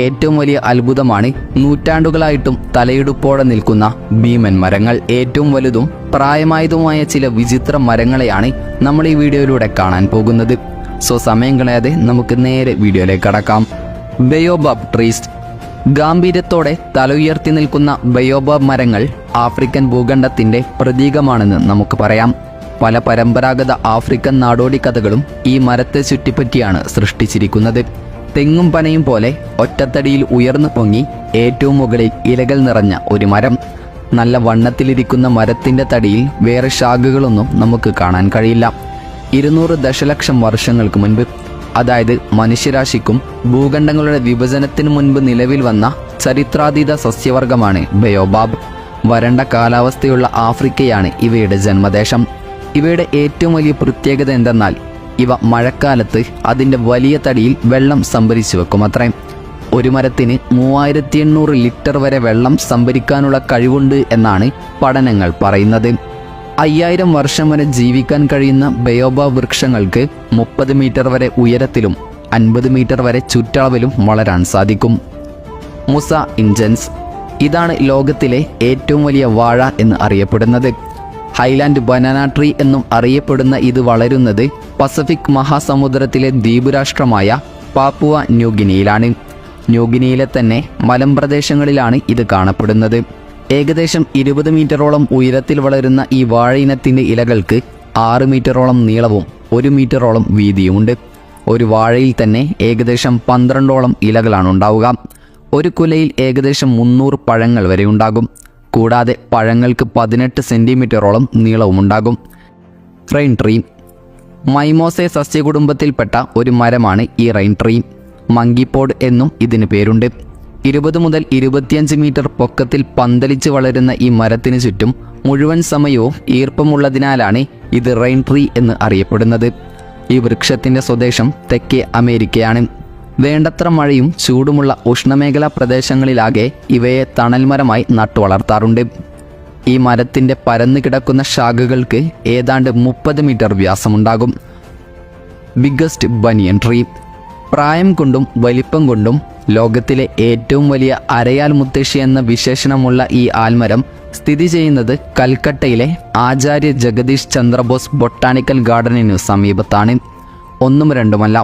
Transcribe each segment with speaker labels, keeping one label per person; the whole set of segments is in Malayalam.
Speaker 1: ഏറ്റവും വലിയ അത്ഭുതമാണ് നൂറ്റാണ്ടുകളായിട്ടും തലയെടുപ്പോടെ നിൽക്കുന്ന ഭീമൻ മരങ്ങൾ. ഏറ്റവും വലുതും പ്രായമായതുമായ ചില വിചിത്ര മരങ്ങളെയാണ് നമ്മൾ ഈ വീഡിയോയിലൂടെ കാണാൻ പോകുന്നത്. സോ സമയം കളയാതെ നമുക്ക് നേരെ വീഡിയോയിലേക്ക് കടക്കാം. ബയോബാബ് ട്രീസ്. ഗാംഭീര്യത്തോടെ തല ഉയർത്തി നിൽക്കുന്ന ബയോബാബ് മരങ്ങൾ ആഫ്രിക്കൻ ഭൂഖണ്ഡത്തിന്റെ പ്രതീകമാണെന്ന് നമുക്ക് പറയാം. പല പരമ്പരാഗത ആഫ്രിക്കൻ നാടോടി കഥകളും ഈ മരത്തെ ചുറ്റിപ്പറ്റിയാണ് സൃഷ്ടിച്ചിരിക്കുന്നത്. തെങ്ങും പനയും പോലെ ഒറ്റത്തടിയിൽ ഉയർന്നു പൊങ്ങി ഏറ്റവും മുകളിൽ ഇലകൾ നിറഞ്ഞ ഒരു മരം. നല്ല വണ്ണത്തിലിരിക്കുന്ന മരത്തിന്റെ തടിയിൽ വേറെ ശാഖകളൊന്നും നമുക്ക് കാണാൻ കഴിയില്ല. 200 ദശലക്ഷം വർഷങ്ങൾക്ക് മുൻപ്, അതായത് മനുഷ്യരാശിക്കും ഭൂഖണ്ഡങ്ങളുടെ വിഭജനത്തിനു മുൻപ് നിലവിൽ വന്ന ചരിത്രാതീത സസ്യവർഗമാണ് ബയോബാബ്. വരണ്ട കാലാവസ്ഥയുള്ള ആഫ്രിക്കയാണ് ഇവയുടെ ജന്മദേശം. ഇവയുടെ ഏറ്റവും വലിയ പ്രത്യേകത എന്തെന്നാൽ ഇവ മഴക്കാലത്ത് അതിൻ്റെ വലിയ തടിയിൽ വെള്ളം സംഭരിച്ചു വെക്കുമത്രേ. ഒരു മരത്തിന് 3800 ലിറ്റർ വരെ വെള്ളം സംഭരിക്കാനുള്ള കഴിവുണ്ട് എന്നാണ് പഠനങ്ങൾ പറയുന്നത്. 5000 വർഷം വരെ ജീവിക്കാൻ കഴിയുന്ന ബയോബാബ് വൃക്ഷങ്ങൾക്ക് 30 മീറ്റർ വരെ ഉയരത്തിലും 50 മീറ്റർ വരെ ചുറ്റളവിലും വളരാൻ സാധിക്കും. മുസ ഇൻജൻസ്. ഇതാണ് ലോകത്തിലെ ഏറ്റവും വലിയ വാഴ എന്ന് അറിയപ്പെടുന്നത്. ഹൈലാൻഡ് ബനാന ട്രീ എന്നും അറിയപ്പെടുന്ന ഇത് വളരുന്നത് പസഫിക് മഹാസമുദ്രത്തിലെ ദ്വീപുരാഷ്ട്രമായ പാപ്പുവ ന്യൂഗിനിയിലാണ്. ന്യൂഗിനിയിലെ തന്നെ മലമ്പ്രദേശങ്ങളിലാണ് ഇത് കാണപ്പെടുന്നത്. ഏകദേശം 20 മീറ്ററോളം ഉയരത്തിൽ വളരുന്ന ഈ വാഴ ഇനത്തിൻ്റെ ഇലകൾക്ക് 6 മീറ്ററോളം നീളവും 1 മീറ്ററോളം വീതിയുമുണ്ട്. ഒരു വാഴയിൽ തന്നെ ഏകദേശം 12ഓളം ഇലകളാണ് ഉണ്ടാവുക. ഒരു കുലയിൽ ഏകദേശം 300 പഴങ്ങൾ വരെ ഉണ്ടാകും. കൂടാതെ പഴങ്ങൾക്ക് 18 സെൻറ്റിമീറ്ററോളം നീളവുമുണ്ടാകും. Rain tree. മൈമോസെ സസ്യകുടുംബത്തിൽപ്പെട്ട ഒരു മരമാണ് ഈ റെയിൻ ട്രീ. മങ്കിപ്പോഡ് എന്നും ഇതിന് പേരുണ്ട്. 20 മുതൽ 25 മീറ്റർ പൊക്കത്തിൽ പന്തലിച്ച് വളരുന്ന ഈ മരത്തിന് ചുറ്റും മുഴുവൻ സമയവും ഈർപ്പമുള്ളതിനാലാണ് ഇത് റെയിൻ ട്രീ എന്ന് അറിയപ്പെടുന്നത്. ഈ വൃക്ഷത്തിൻ്റെ സ്വദേശം തെക്കേ അമേരിക്കയാണ്. വേണ്ടത്ര മഴയും ചൂടുമുള്ള ഉഷ്ണമേഖലാ പ്രദേശങ്ങളിലാകെ ഇവയെ തണൽമരമായി നട്ടുവളർത്താറുണ്ട്. ഈ മരത്തിൻ്റെ പരന്നു കിടക്കുന്ന ശാഖകൾക്ക് ഏതാണ്ട് 30 മീറ്റർ വ്യാസമുണ്ടാകും. Biggest banyan tree. പ്രായം കൊണ്ടും വലിപ്പം കൊണ്ടും ലോകത്തിലെ ഏറ്റവും വലിയ അരയാൽ മുത്തശ്ശി എന്ന വിശേഷണമുള്ള ഈ ആൽമരം സ്ഥിതി ചെയ്യുന്നത് കൽക്കട്ടയിലെ ആചാര്യ ജഗദീഷ് ചന്ദ്രബോസ് ബൊട്ടാണിക്കൽ ഗാർഡനിനു സമീപത്താണ്. ഒന്നും രണ്ടുമല്ല,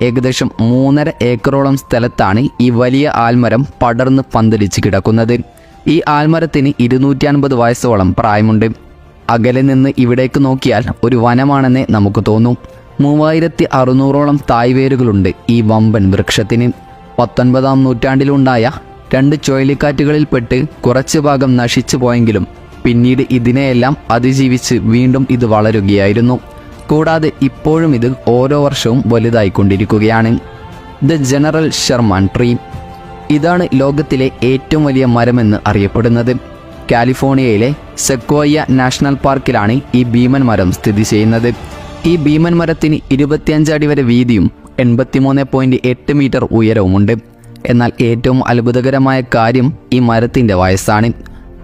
Speaker 1: ഏകദേശം 3.5 ഏക്കറോളം സ്ഥലത്താണ് ഈ വലിയ ആൽമരം പടർന്ന് പന്തലിച്ച് കിടക്കുന്നത്. ഈ ആൽമരത്തിന് 250 വയസ്സോളം പ്രായമുണ്ട്. അകലെ നിന്ന് ഇവിടേക്ക് നോക്കിയാൽ ഒരു വനമാണെന്നേ നമുക്ക് തോന്നും. 3600ഓളം തായ്വേരുകളുണ്ട് ഈ വമ്പൻ വൃക്ഷത്തിന്. 19-ാം നൂറ്റാണ്ടിലുണ്ടായ 2 ചുഴലിക്കാറ്റുകളിൽപ്പെട്ട് കുറച്ച് ഭാഗം നശിച്ചു പോയെങ്കിലും പിന്നീട് ഇതിനെയെല്ലാം അതിജീവിച്ച് വീണ്ടും ഇത് വളരുകയായിരുന്നു. കൂടാതെ ഇപ്പോഴും ഇത് ഓരോ വർഷവും വലുതായിക്കൊണ്ടിരിക്കുകയാണ്. The General Sherman tree. ഇതാണ് ലോകത്തിലെ ഏറ്റവും വലിയ മരമെന്ന് അറിയപ്പെടുന്നത്. കാലിഫോർണിയയിലെ സെക്വോയ നാഷണൽ പാർക്കിലാണ് ഈ ഭീമൻ മരം സ്ഥിതി ചെയ്യുന്നത്. ഈ ഭീമൻ മരത്തിന് 25 അടി വരെ വീതിയും 83.8 മീറ്റർ ഉയരവുമുണ്ട്. എന്നാൽ ഏറ്റവും അത്ഭുതകരമായ കാര്യം ഈ മരത്തിൻ്റെ വയസ്സാണ്.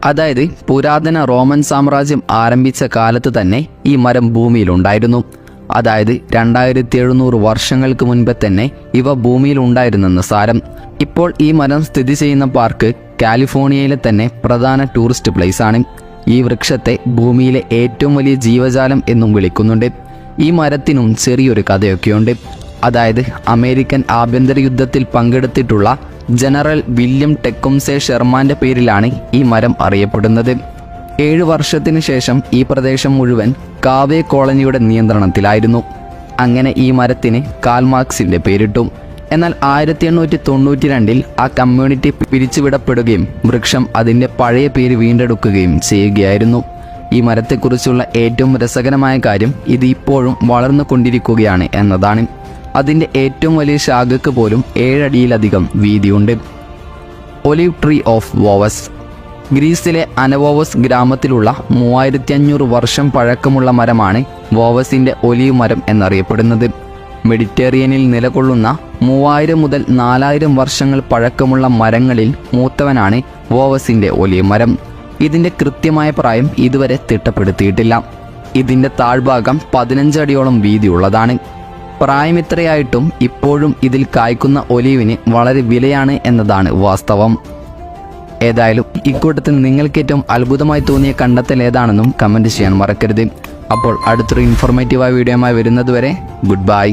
Speaker 1: അതായത് പുരാതന റോമൻ സാമ്രാജ്യം ആരംഭിച്ച കാലത്ത് തന്നെ ഈ മരം ഭൂമിയിലുണ്ടായിരുന്നു. അതായത് 2700 വർഷങ്ങൾക്ക് മുൻപേ തന്നെ ഇവ ഭൂമിയിലുണ്ടായിരുന്നെന്ന് സാരം. ഇപ്പോൾ ഈ മരം സ്ഥിതി ചെയ്യുന്ന പാർക്ക് കാലിഫോർണിയയിലെ തന്നെ പ്രധാന ടൂറിസ്റ്റ് പ്ലേസ് ആണ്. ഈ വൃക്ഷത്തെ ഭൂമിയിലെ ഏറ്റവും വലിയ ജീവജാലം എന്നും വിളിക്കുന്നുണ്ട്. ഈ മരത്തിനും ചെറിയൊരു കഥയൊക്കെയുണ്ട്. അതായത് അമേരിക്കൻ ആഭ്യന്തര യുദ്ധത്തിൽ പങ്കെടുത്തിട്ടുള്ള ജനറൽ വില്യം ടെക്കുംസെ ഷെർമാൻ്റെ പേരിലാണ് ഈ മരം അറിയപ്പെടുന്നത്. 7 വർഷത്തിന് ശേഷം ഈ പ്രദേശം മുഴുവൻ കാവേ കോളനിയുടെ നിയന്ത്രണത്തിലായിരുന്നു. അങ്ങനെ ഈ മരത്തിന് കാൽ മാർക്സിൻ്റെ പേരിട്ടു. എന്നാൽ 1892-ൽ ആ കമ്മ്യൂണിറ്റി പിരിച്ചുവിടപ്പെടുകയും വൃക്ഷം അതിൻ്റെ പഴയ പേര് വീണ്ടെടുക്കുകയും ചെയ്യുകയായിരുന്നു. ഈ മരത്തെക്കുറിച്ചുള്ള ഏറ്റവും രസകരമായ കാര്യം ഇത് ഇപ്പോഴും വളർന്നു കൊണ്ടിരിക്കുകയാണ് എന്നതാണ്. അതിൻ്റെ ഏറ്റവും വലിയ ശാഖയ്ക്ക് പോലും 7 അടിയിലധികം വീതിയുണ്ട്. Olive tree of Vouves. ഗ്രീസിലെ അനവോവസ് ഗ്രാമത്തിലുള്ള 3500 വർഷം പഴക്കമുള്ള മരമാണ് വോവസിൻ്റെ ഒലിവ് മരം എന്നറിയപ്പെടുന്നത്. മെഡിറ്ററേനിയനിൽ നിലകൊള്ളുന്ന 3000 മുതൽ 4000 വർഷങ്ങൾ പഴക്കമുള്ള മരങ്ങളിൽ മൂത്തവനാണ് വോവസിൻ്റെ ഒലിവ് മരം. ഇതിൻ്റെ കൃത്യമായ പ്രായം ഇതുവരെ തിട്ടപ്പെടുത്തിയിട്ടില്ല. ഇതിൻ്റെ താഴ്ഭാഗം 15 അടിയോളം വീതിയുള്ളതാണ്. പ്രായമിത്രയായിട്ടും ഇപ്പോഴും ഇതിൽ കായ്ക്കുന്ന ഒലീവിന് വളരെ വിലയാണ് എന്നതാണ് വാസ്തവം. ഏതായാലും ഇക്കൂട്ടത്തിൽ നിങ്ങൾക്ക് ഏറ്റവും അത്ഭുതമായി തോന്നിയ കണ്ടെത്തൽ ഏതാണെന്നും കമൻറ്റ് ചെയ്യാൻ മറക്കരുത്. അപ്പോൾ അടുത്തൊരു ഇൻഫോർമേറ്റീവായ വീഡിയോയുമായി വരുന്നതുവരെ ഗുഡ് ബൈ.